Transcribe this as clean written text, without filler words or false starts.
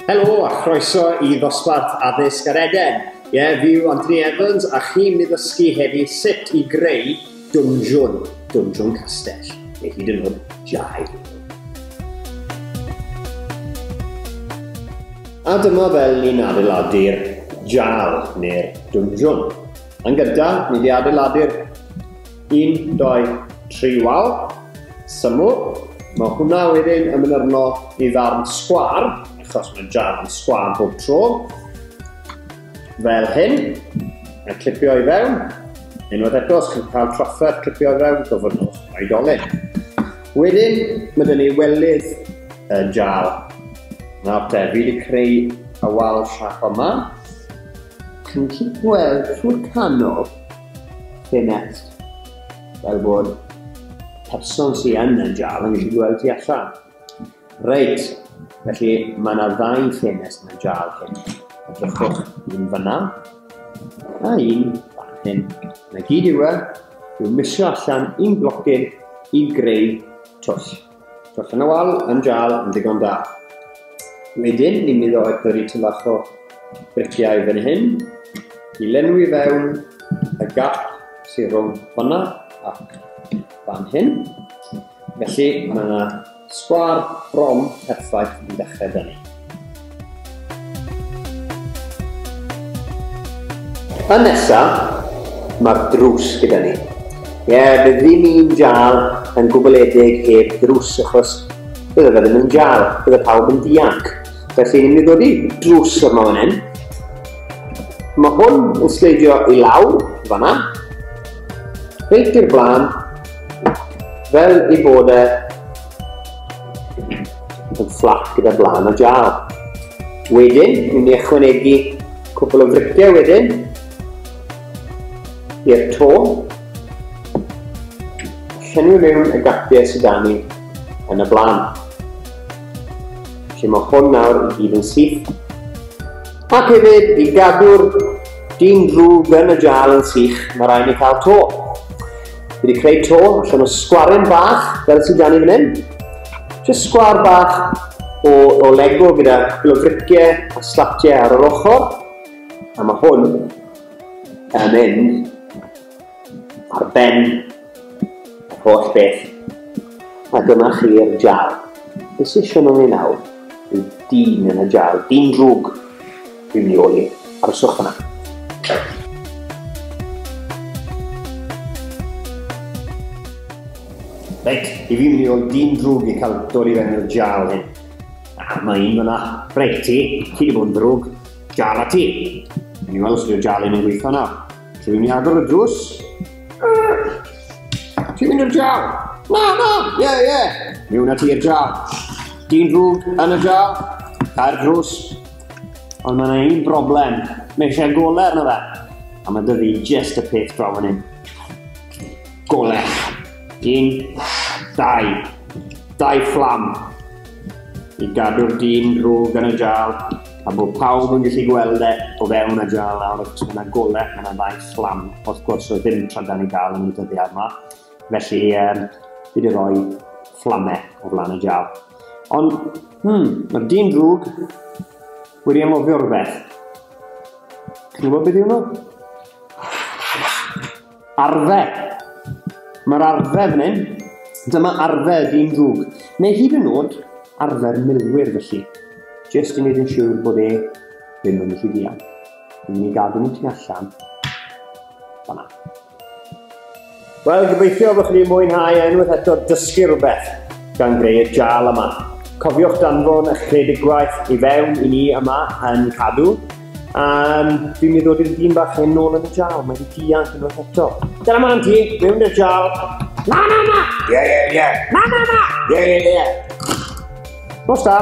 Helo a chroeso I ddosbarth addysg Eden. Fi yw Anthony Evans a chi'n mynd i ddysgu heddi sut I greu dwnjwn, dwnjwn castell, neu hyd yn oed jai. A dyma fel ni'n adeiladu'r jal neu'r dwnjwn. Yn gyda, ni wedi adeiladu'r 1, 2, 3 wal, syml. Mae hwnna wedyn yn mynd arno I ddarn sgwar, achos mae jal yn sgwar bob tro. Fel hyn, a clipio I fewn. Unwaith eto, os chi'n cael trafferth clipio I fewn, gofynnwch oedolyn. Wedyn, mae dyn ni welydd y jal. Nawr te, fi wedi creu y wal siap yma. Chi'n gallu gweld trwy'r canol ffenest, fel bod person sy'n yn y jal yn gallu gweld ti allan. Reit, felly mae yna 2 ffenest yn y jal hyn. Edrychwch un fyna, a un fan hyn. Mae gyd yw yw misio allan un blocyn I greu twll. Twll yn y wal yn jal yn digon da. Wedyn, ni'n mynd o edrych I tyfach o briciau fan hyn, I lenwi fewn y gap sy'n rhwng fyna ac fan hyn. Felly, mae yna sgwar brom perffaith I ddechrau dyn ni. A nesaf, mae'r drws gyda ni. Bydd ddim un jal yn gwbledig heb drws achos bydde fe ddim yn jal, bydde pawb yn dianc. Felly ni'n mynd I ddod I drws yma fan hyn. Mae hwn yn sleidio I lawr, fanna. Reit i'r blaen, fel I bod yn fflat gyda blaen o jal. Wedyn, ni'n mynd I ychwanegu cwbl o friciau wedyn i'r to. Llenwi mewn y gapiau sydd â ni yn y blaen. Felly mae hwn nawr I gyd yn syth. Ac hefyd, I gadw'r dyn drwg yn y jal yn sych, mae rhaid ni cael to. Fi wedi creu to allan o sgwaren bach, fel sydd â ni fan hyn. Just sgwar bach o Lego gyda glofriciau a slatiau ar yr ochr. A mae hwn yn mynd ar ben y holl beth. A dyma chi'r jal. Beth sy'n eisiau nhw'n ei nawr yw dyn yn y jal, dyn drwg fi'n mynd I oli ar y swch yna. Reit, I fi'n mynd I ôl dyn drwg I cael dod I fewn i'r jal hyn. A mae un fyna, reit ti wedi bod yn drwg, jal a ti. Ni'n weld os yw'r jal yn gweithio nawr. Ti'n mynd I agor y drws. Ti'n mynd i'r jal? Na, ie. Miwn at i'r jal. Dyn drwg yn y jal, cael drws. Ond mae yna un broblem. Mae eisiau golau arno fe. A mae dy fi just y peth draw fan hyn. Golau. 1, 2. 2 fflam. I gadw'r dyn drwg yn y jal. A bod pawb yn gallu gweld o fewn y jal nawr, achos mae yna golau, mae yna 2 fflam. Wrth gwrs, oedd ddim trydan I gael yn y dyddiad yma. Felly, fi wedi rhoi fflamau o flaen y jal. Ond, mae'r dyn drwg wedi anghofio rhywbeth. Chi'n gwybod beth yw nhw? Arfe. Mae'r arfe fan hyn. Dyma arfe dyn drwg. Neu hyd yn oed arfer milwyr felly. Just I wneud yn siŵr bod ddim yn gallu dianc. Fi'n mynd I gadw nhw tu allan. Fanna. Wel, gobeithio bod chi'n mwynhau unwaith eto dysgu rhywbeth gan greu'r jal yma. Cofiwch danfon eich credigwaith I fewn I ni yma yn Cadw. Fi'n mynd I ddod i'r dyn bach hyn nôl yn y jal. Mae wedi dianc unwaith eto. Dyna man ti, mewn i'r jal. Na! Ie. Na! Ie. Nos da.